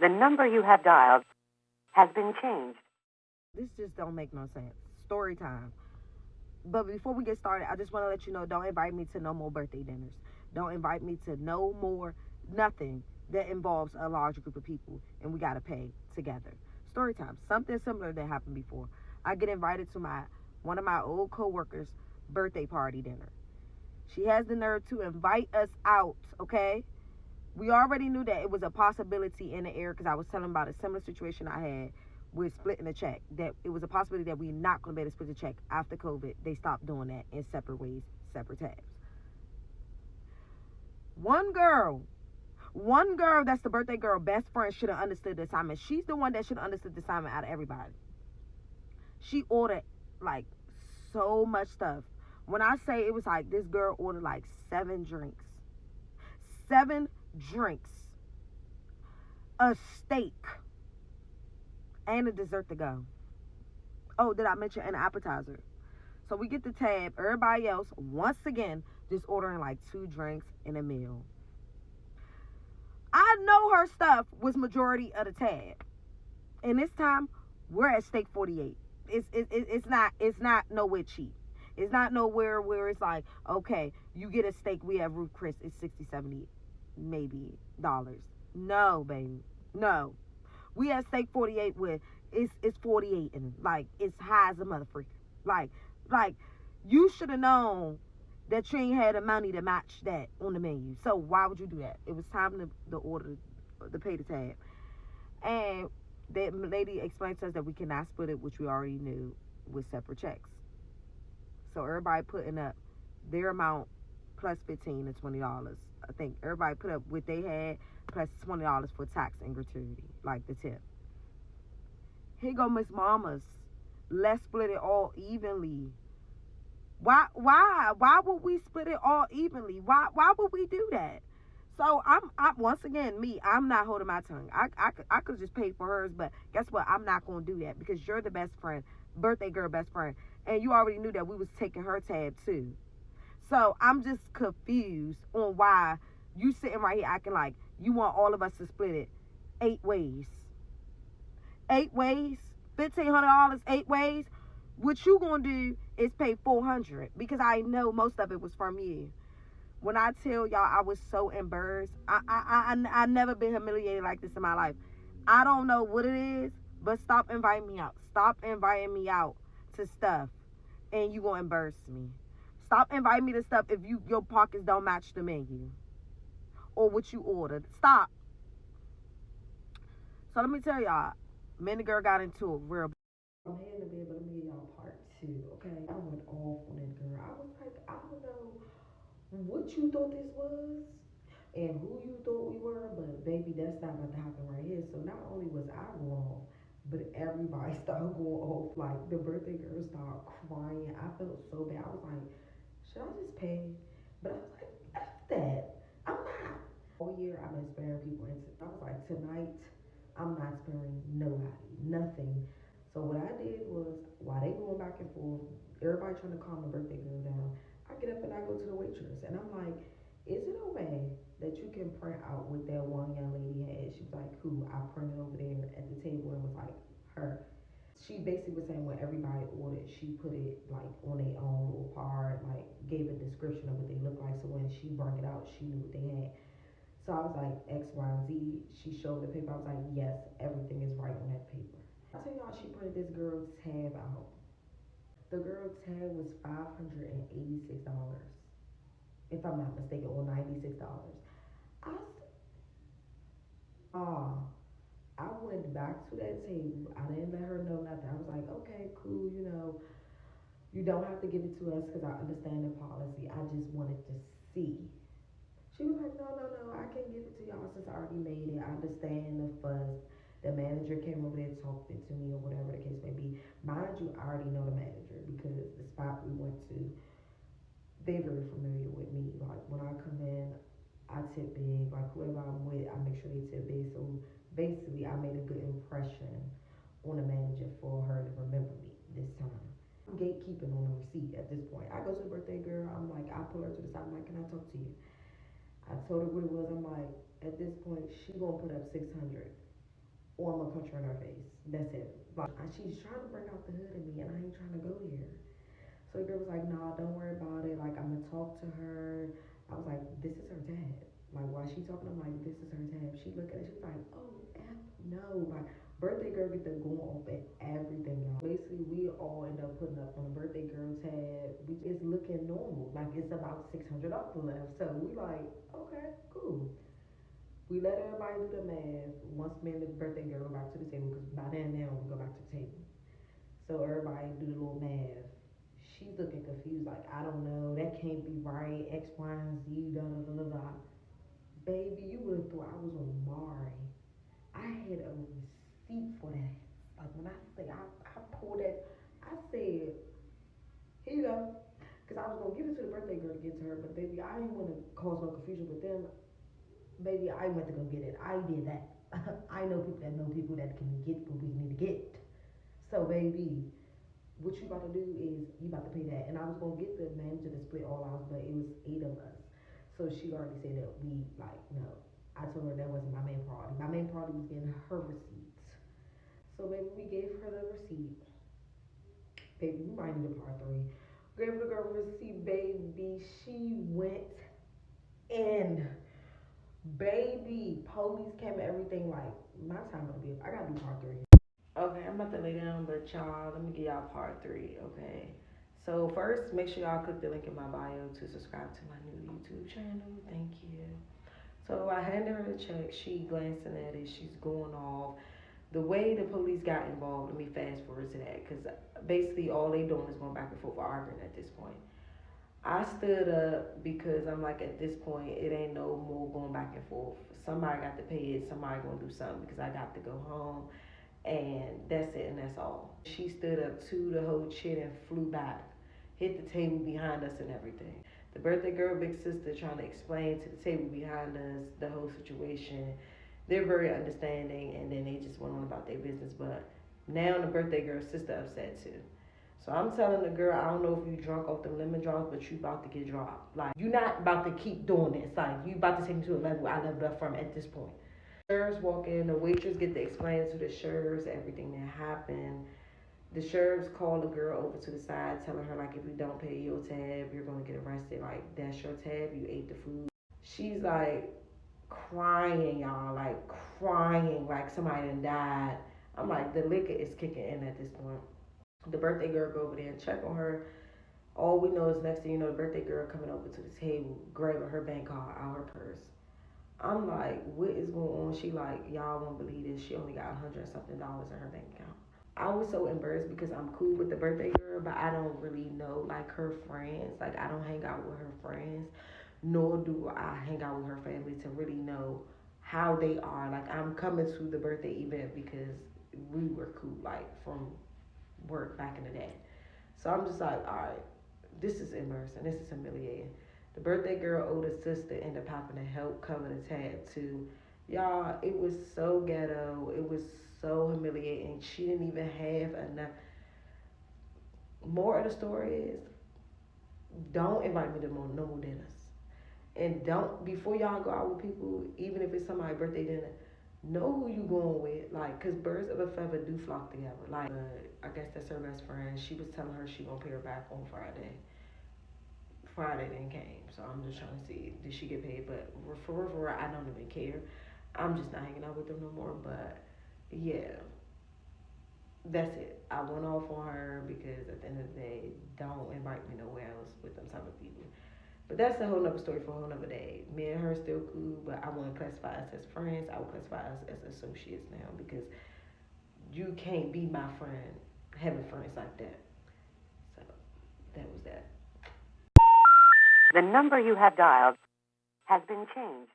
The number you have dialed has been changed. This just don't make no sense. Story time. But before we get started, I just want to let you know, don't invite me to no more birthday dinners. Don't invite me to no more nothing that involves a large group of people and we got to pay together. Story time. Something similar that happened before. I get invited to my one of my old coworkers' birthday party dinner. She has the nerve to invite us out, okay? We already knew that it was a possibility in the air because I was telling about a similar situation I had with splitting the check. That it was a possibility that we're not going to be able to split the check after COVID. They stopped doing that in separate ways, separate tabs. One girl, one girl that's the birthday girl, best friend, should have understood the assignment. She's the one that should have understood the assignment out of everybody. She ordered like so much stuff. When I say it was like this girl ordered like 7 drinks. 7 drinks. A steak and a dessert to go. Oh, did I mention an appetizer? So we get the tab. Everybody else, once again, just ordering like 2 drinks and a meal. I know her stuff was majority of the tab, and this time we're at steak 48. It's not nowhere cheap. It's not nowhere where it's like, okay, you get a steak, we have Ruth Chris, it's 60, 70, maybe dollars. No, baby, no. We at steak 48 with it's 48 and like it's high as a motherfucker. Like like you should have known that you ain't had the money to match that on the menu. So why would you do that? It was time to order to pay the tab. And the lady explained to us that we cannot split it, which we already knew, with separate checks. So everybody putting up their amount plus 15 to $20. I think everybody put up what they had plus $20 for tax and gratuity, like the tip. Here go Miss Mamas. Let's split it all evenly. Why would we split it all evenly? Why would we do that? So I'm once again me. I'm not holding my tongue. I could just pay for hers, but guess what? I'm not gonna do that because you're the best friend, birthday girl best friend, and you already knew that we was taking her tab too. So I'm just confused on why you sitting right here acting like you want all of us to split it 8 ways. 8 ways, $1,500 8 ways. What you gonna do is pay 400 because I know most of it was from you. When I tell y'all I was so embarrassed, I never been humiliated like this in my life. I don't know what it is, but stop inviting me out. Stop inviting me out to stuff, and you gonna embarrass me. Stop inviting me to stuff if your pockets don't match the menu or what you ordered. Stop. So let me tell y'all, me and the girl got into it real. I'm here in the bed, but let me give y'all part two, okay? I went off on that girl. I was like, I don't know what you thought this was and who you thought we were, but baby, that's not about to happen right here. So not only was I going off, but everybody started going off. Like the birthday girl started crying. I felt so bad. I was like, should I just pay? But I was like, F that. I'm not. All year I've been sparing people, and I was like, tonight I'm not sparing nobody, nothing. So what I did was, while they going back and forth, everybody trying to calm the birthday girl down, I get up and I go to the waitress, and I'm like, is it a way that you can print out what that one young lady had? She was like, who? I printed over there at the table and was like, her. She basically was saying what everybody ordered, she put it like on their own little part, like gave a description of what they looked like. So when she brought it out, she knew what they had. So I was like, X, Y, and Z. She showed the paper. I was like, yes, everything is right on that paper. I tell y'all, she printed this girl's tab out. The girl's tab was $586, if I'm not mistaken, or $96. I saw. I went back to that table. I didn't let her know nothing. I was like, okay, cool, you don't have to give it to us because I understand the policy. I just wanted to see. She was like, no, no, no, I can't give it to y'all since I already made it. I understand the fuss. The manager came over there, talked it to me, or whatever the case may be. Mind you, I already know the manager because the spot we went to, they very familiar with me. Like when I come in, I tip big. Like whoever I'm with, I make sure they tip big. So basically, I made a good impression on the manager for her to remember me this time. I'm gatekeeping on the receipt at this point. I go to the birthday girl. I'm like, I pull her to the side. I'm like, can I talk to you? I told her what it was. I'm like, at this point, she gonna put up 600. or I'm gonna punch her in her face. That's it. Like, she's trying to bring out the hood in me, and I ain't trying to go there. So the girl was like, "Nah, don't worry about it. Like, I'm gonna talk to her." I was like, "This is her tab." Like, while she talking, I'm like, "This is her tab." She looked at it. She was like, "Oh, F no." Like, birthday girl get to go off at everything, y'all. Basically, we all end up putting up on the birthday girl tab. It's looking normal. Like, it's about $600 left. So we like, okay, cool. We let everybody do the math. Once me and the birthday girl go back to the table, because by then now we go back to the table. So everybody do the little math. She's looking confused, like, I don't know, that can't be right, X, Y, and Z, da da da da da. Baby, you would have thought I was on Mari. I had a receipt for that. Like, when I say I pulled that, I said, here you go. Because I was going to give it to the birthday girl to get to her, but baby, I didn't want to cause no confusion with them. Baby, I went to go get it. I did that. I know people that can get what we need to get. So, baby, what you about to do is you about to pay that. And I was gonna get the manager to split all ours, but it was 8 of us. So she already said that we like no. I told her that wasn't my main priority. My main priority was getting her receipts. So baby, we gave her the receipt. Baby, we might need a part three. Gave the girl receipt, baby. She went in. Baby, police came and everything. Like, my time gonna be up. I gotta do part three. Okay, I'm about to lay down, but y'all, let me give y'all part three, okay? So first, make sure y'all click the link in my bio to subscribe to my new YouTube channel. Thank you. So I handed her the check. She glancing at it. She's going off. The way the police got involved, let me fast forward to that, because basically all they doing is going back and forth arguing at this point. I stood up because I'm like, at this point, it ain't no more going back and forth. Somebody got to pay it. Somebody gonna do something because I got to go home. And that's it, and that's all. She stood up to the whole shit and flew back, hit the table behind us and everything. The birthday girl big sister trying to explain to the table behind us the whole situation. They're very understanding, and then they just went on about their business. But now the birthday girl's sister upset too. So I'm telling the girl, I don't know if you drunk off the lemon drops, but you about to get dropped. Like, you not about to keep doing this. Like, you about to take me to a level I leveled up from at this point. Sheriffs walk in, the waitress get to explain to the sheriffs everything that happened. The sheriffs call the girl over to the side, telling her, like, if you don't pay your tab, you're gonna get arrested. Like, that's your tab, you ate the food. She's like crying, y'all, like crying like somebody done died. I'm like, the liquor is kicking in at this point. The birthday girl go over there and check on her. All we know is next thing you know, the birthday girl coming over to the table, grabbing her bank card out her purse. I'm like, what is going on? She like, y'all won't believe this. She only got $100 something in her bank account. I was so embarrassed because I'm cool with the birthday girl, but I don't really know like her friends. Like, I don't hang out with her friends, nor do I hang out with her family to really know how they are. Like, I'm coming to the birthday event because we were cool, like from work back in the day. So I'm just like, all right, this is embarrassing. This is humiliating. The birthday girl older sister ended up having to help cover the tab too. Y'all, it was so ghetto. It was so humiliating. She didn't even have enough. More of the story is, don't invite me to no more dinners. And don't, before y'all go out with people, even if it's somebody's birthday dinner, know who you going with. Like, because birds of a feather do flock together. Like, I guess that's her best friend. She was telling her she gonna pay her back on Friday. Friday then came, so I'm just trying to see, did she get paid? But for real, I don't even care. I'm just not hanging out with them no more. But yeah, that's it. I went off on her because at the end of the day, don't invite me nowhere else with them type of people. But that's a whole nother story for a whole nother day. Me and her still cool, but I wouldn't classify us as friends. I would classify us as associates now, because you can't be my friend having friends like that. So that was that. The number you have dialed has been changed.